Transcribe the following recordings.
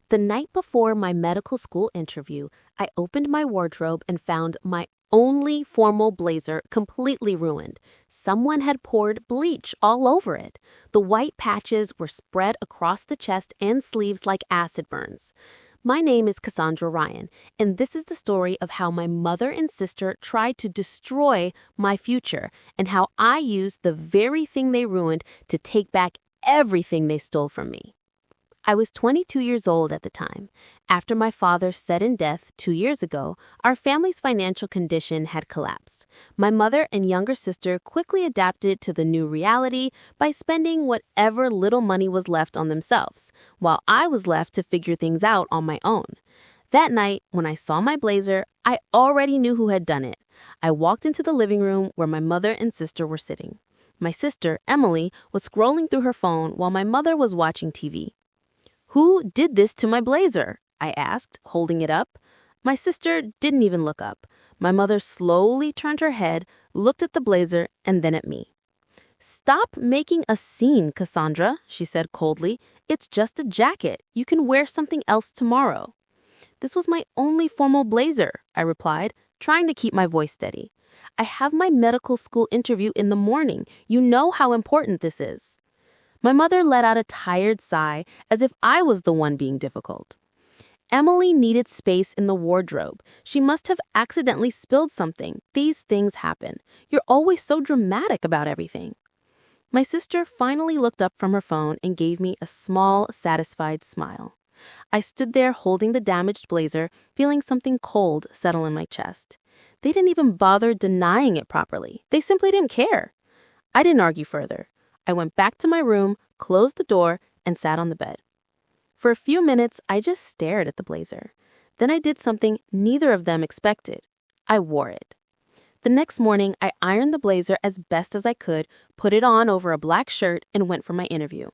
The night before my medical school interview, I opened my wardrobe and found my only formal blazer completely ruined. Someone had poured bleach all over it. The white patches were spread across the chest and sleeves like acid burns. My name is Cassandra Ryan, and this is the story of how my mother and sister tried to destroy my future and how I used the very thing they ruined to take back everything they stole from me. I was 22 years old at the time. After my father's sudden death 2 years ago, our family's financial condition had collapsed. My mother and younger sister quickly adapted to the new reality by spending whatever little money was left on themselves, while I was left to figure things out on my own. That night, when I saw my blazer, I already knew who had done it. I walked into the living room where my mother and sister were sitting. My sister, Emily, was scrolling through her phone while my mother was watching TV. "Who did this to my blazer?" I asked, holding it up. My sister didn't even look up. My mother slowly turned her head, looked at the blazer, and then at me. "Stop making a scene, Cassandra," she said coldly. "It's just a jacket. You can wear something else tomorrow." "This was my only formal blazer," I replied, trying to keep my voice steady. "I have my medical school interview in the morning. You know how important this is." My mother let out a tired sigh, as if I was the one being difficult. "Emily needed space in the wardrobe. She must have accidentally spilled something. These things happen. You're always so dramatic about everything." My sister finally looked up from her phone and gave me a small, satisfied smile. I stood there holding the damaged blazer, feeling something cold settle in my chest. They didn't even bother denying it properly. They simply didn't care. I didn't argue further. I went back to my room, closed the door, and sat on the bed. For a few minutes, I just stared at the blazer. Then I did something neither of them expected. I wore it. The next morning, I ironed the blazer as best as I could, put it on over a black shirt, and went for my interview.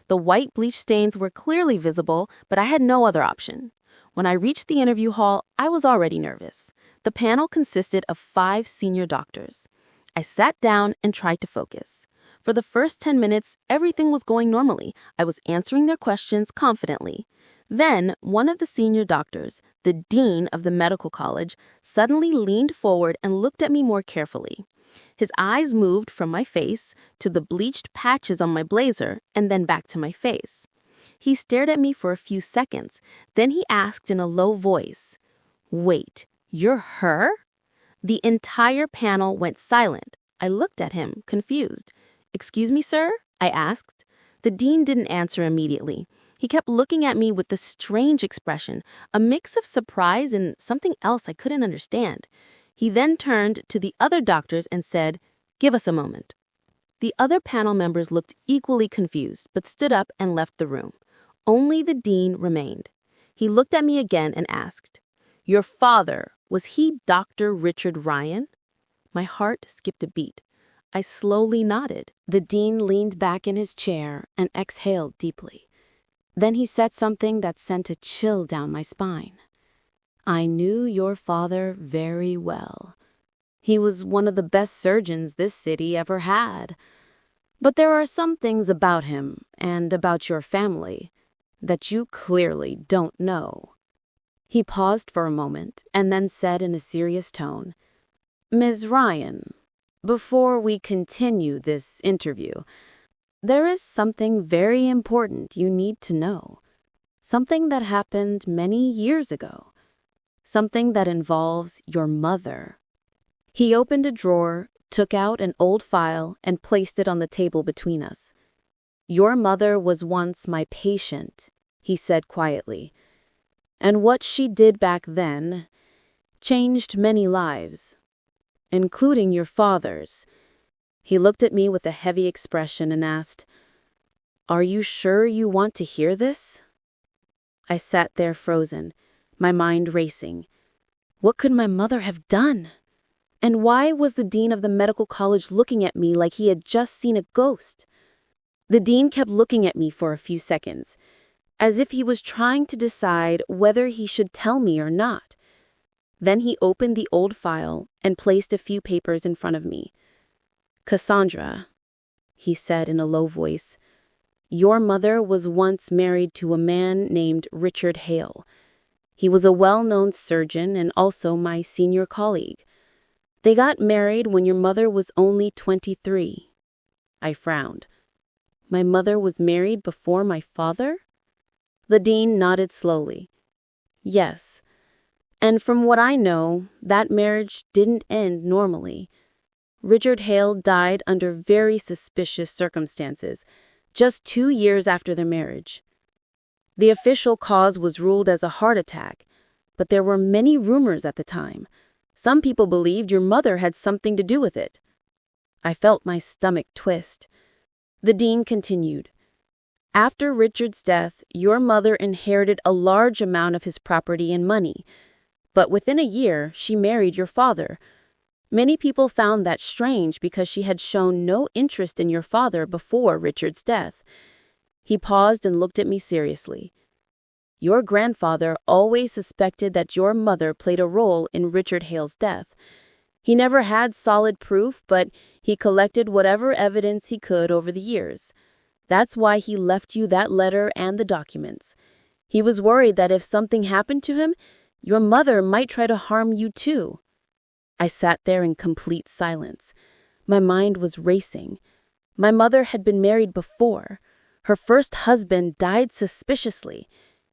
The white bleach stains were clearly visible, but I had no other option. When I reached the interview hall, I was already nervous. The panel consisted of 5 senior doctors. I sat down and tried to focus. For the first 10 minutes, everything was going normally. I was answering their questions confidently. Then, one of the senior doctors, the dean of the medical college, suddenly leaned forward and looked at me more carefully. His eyes moved from my face to the bleached patches on my blazer and then back to my face. He stared at me for a few seconds. Then he asked in a low voice, "Wait, you're her?" The entire panel went silent. I looked at him, confused. "Excuse me, sir?" I asked. The dean didn't answer immediately. He kept looking at me with a strange expression, a mix of surprise and something else I couldn't understand. He then turned to the other doctors and said, "Give us a moment." The other panel members looked equally confused, but stood up and left the room. Only the dean remained. He looked at me again and asked, "Your father, was he Dr. Richard Ryan?" My heart skipped a beat. I slowly nodded. The dean leaned back in his chair and exhaled deeply. Then he said something that sent a chill down my spine. "I knew your father very well. He was one of the best surgeons this city ever had. But there are some things about him and about your family that you clearly don't know." He paused for a moment and then said in a serious tone, "Ms. Ryan, before we continue this interview, there is something very important you need to know. Something that happened many years ago. Something that involves your mother." He opened a drawer, took out an old file, and placed it on the table between us. "Your mother was once my patient," he said quietly. "And what she did back then changed many lives, including your father's." He looked at me with a heavy expression and asked, "Are you sure you want to hear this?" I sat there frozen, my mind racing. What could my mother have done? And why was the dean of the medical college looking at me like he had just seen a ghost? The dean kept looking at me for a few seconds, as if he was trying to decide whether he should tell me or not. Then he opened the old file and placed a few papers in front of me. "Cassandra," he said in a low voice, Your mother was once married to a man named Richard Hale. He was a well-known surgeon and also my senior colleague. They got married when your mother was only 23. I frowned. My mother was married before my father? The dean nodded slowly. Yes. And from what I know, that marriage didn't end normally. Richard Hale died under very suspicious circumstances, just 2 years after their marriage. The official cause was ruled as a heart attack, but there were many rumors at the time. Some people believed your mother had something to do with it. I felt my stomach twist. The dean continued. After Richard's death, your mother inherited a large amount of his property and money, but within a year, she married your father. Many people found that strange because she had shown no interest in your father before Richard's death. He paused and looked at me seriously. Your grandfather always suspected that your mother played a role in Richard Hale's death. He never had solid proof, but he collected whatever evidence he could over the years. That's why he left you that letter and the documents. He was worried that if something happened to him, your mother might try to harm you too. I sat there in complete silence. My mind was racing. My mother had been married before. Her first husband died suspiciously.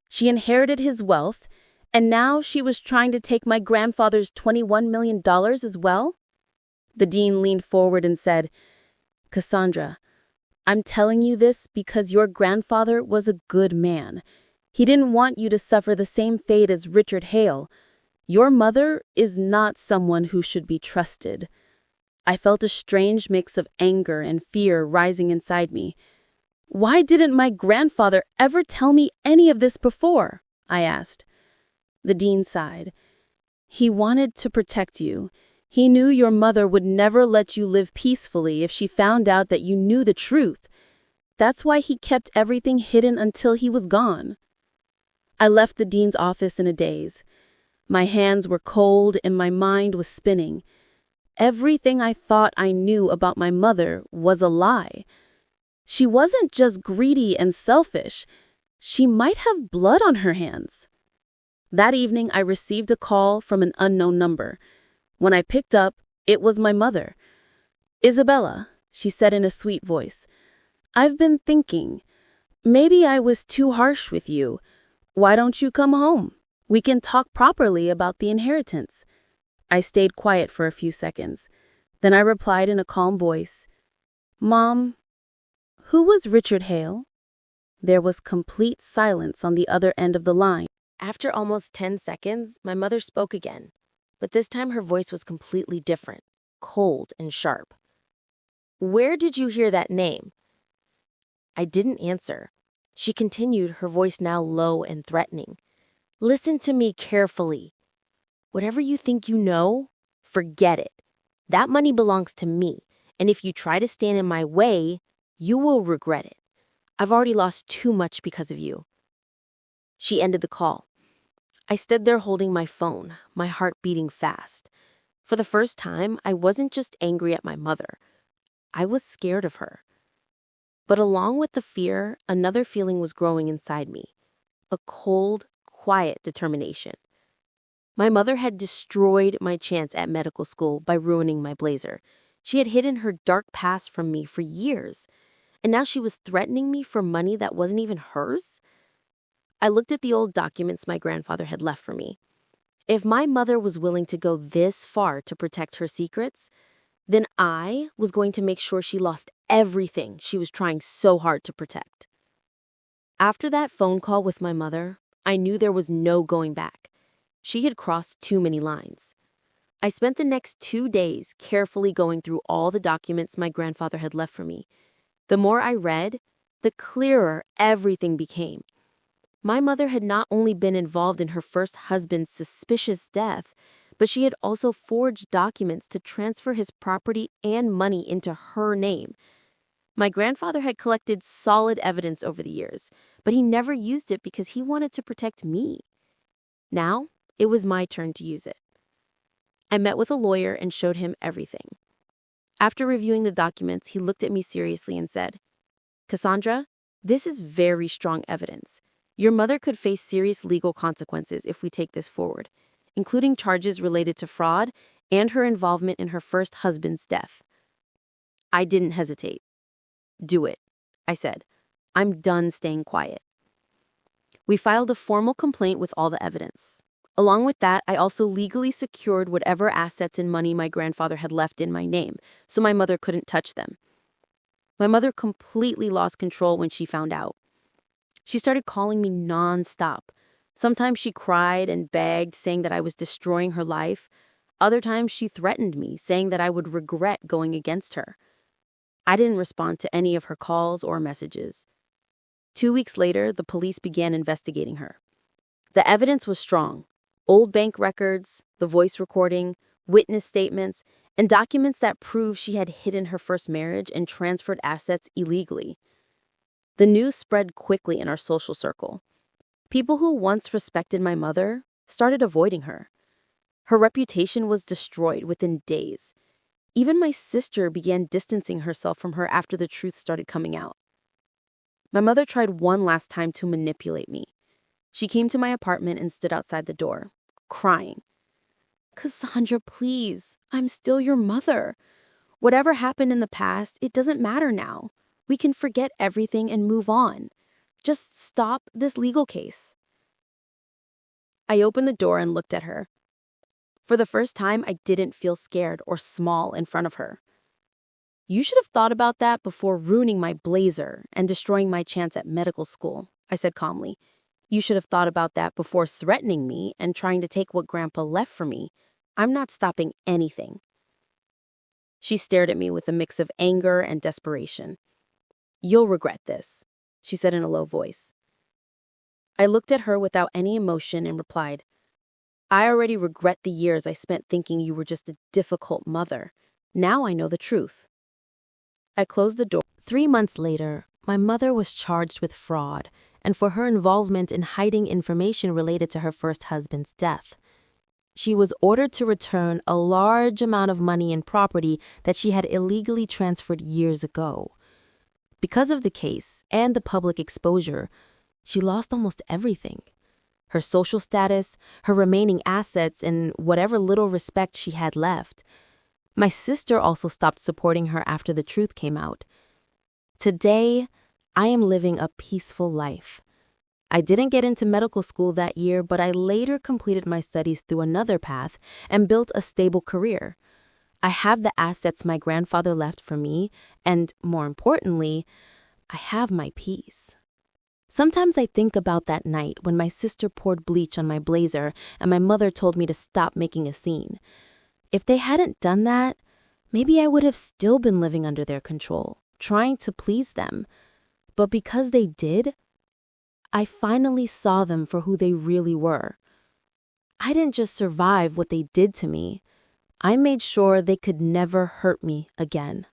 She inherited his wealth, and now she was trying to take my grandfather's $21 million as well? The dean leaned forward and said, Cassandra, I'm telling you this because your grandfather was a good man. He didn't want you to suffer the same fate as Richard Hale. Your mother is not someone who should be trusted. I felt a strange mix of anger and fear rising inside me. Why didn't my grandfather ever tell me any of this before? I asked. The dean sighed. He wanted to protect you. He knew your mother would never let you live peacefully if she found out that you knew the truth. That's why he kept everything hidden until he was gone. I left the dean's office in a daze. My hands were cold and my mind was spinning. Everything I thought I knew about my mother was a lie. She wasn't just greedy and selfish. She might have blood on her hands. That evening, I received a call from an unknown number. When I picked up, it was my mother. Isabella, she said in a sweet voice, I've been thinking. Maybe I was too harsh with you. Why don't you come home? We can talk properly about the inheritance. I stayed quiet for a few seconds. Then I replied in a calm voice, Mom, who was Richard Hale? There was complete silence on the other end of the line. After almost 10 seconds, my mother spoke again, but this time her voice was completely different, cold and sharp. Where did you hear that name? I didn't answer. She continued, her voice now low and threatening. Listen to me carefully. Whatever you think you know, forget it. That money belongs to me, and if you try to stand in my way, you will regret it. I've already lost too much because of you. She ended the call. I stood there holding my phone, my heart beating fast. For the first time, I wasn't just angry at my mother. I was scared of her. But along with the fear, another feeling was growing inside me. A cold, quiet determination. My mother had destroyed my chance at medical school by ruining my blazer. She had hidden her dark past from me for years, and now she was threatening me for money that wasn't even hers? I looked at the old documents my grandfather had left for me. If my mother was willing to go this far to protect her secrets, then I was going to make sure she lost everything she was trying so hard to protect. After that phone call with my mother, I knew there was no going back. She had crossed too many lines. I spent the next 2 days carefully going through all the documents my grandfather had left for me. The more I read, the clearer everything became. My mother had not only been involved in her first husband's suspicious death, but she had also forged documents to transfer his property and money into her name. My grandfather had collected solid evidence over the years, but he never used it because he wanted to protect me. Now, it was my turn to use it. I met with a lawyer and showed him everything. After reviewing the documents, he looked at me seriously and said, Cassandra, This is very strong evidence. Your mother could face serious legal consequences if we take this forward, including charges related to fraud and her involvement in her first husband's death. I didn't hesitate. Do it, I said. I'm done staying quiet. We filed a formal complaint with all the evidence. Along with that, I also legally secured whatever assets and money my grandfather had left in my name, so my mother couldn't touch them. My mother completely lost control when she found out. She started calling me nonstop. Sometimes she cried and begged, saying that I was destroying her life. Other times she threatened me, saying that I would regret going against her. I didn't respond to any of her calls or messages. 2 weeks later, the police began investigating her. The evidence was strong. Old bank records, the voice recording, witness statements, and documents that prove she had hidden her first marriage and transferred assets illegally. The news spread quickly in our social circle. People who once respected my mother started avoiding her. Her reputation was destroyed within days. Even my sister began distancing herself from her after the truth started coming out. My mother tried one last time to manipulate me. She came to my apartment and stood outside the door, crying. "Cassandra, please, I'm still your mother. Whatever happened in the past, it doesn't matter now. We can forget everything and move on. Just stop this legal case." I opened the door and looked at her. For the first time, I didn't feel scared or small in front of her. "You should have thought about that before ruining my blazer and destroying my chance at medical school," I said calmly. "You should have thought about that before threatening me and trying to take what Grandpa left for me. I'm not stopping anything." She stared at me with a mix of anger and desperation. "You'll regret this," she said in a low voice. I looked at her without any emotion and replied, "I already regret the years I spent thinking you were just a difficult mother. Now I know the truth." I closed the door. 3 months later, my mother was charged with fraud and for her involvement in hiding information related to her first husband's death. She was ordered to return a large amount of money and property that she had illegally transferred years ago. Because of the case and the public exposure, she lost almost everything. Her social status, her remaining assets, and whatever little respect she had left. My sister also stopped supporting her after the truth came out. Today, I am living a peaceful life. I didn't get into medical school that year, but I later completed my studies through another path and built a stable career. I have the assets my grandfather left for me, and more importantly, I have my peace. Sometimes I think about that night when my sister poured bleach on my blazer and my mother told me to stop making a scene. If they hadn't done that, maybe I would have still been living under their control, trying to please them. But because they did, I finally saw them for who they really were. I didn't just survive what they did to me. I made sure they could never hurt me again.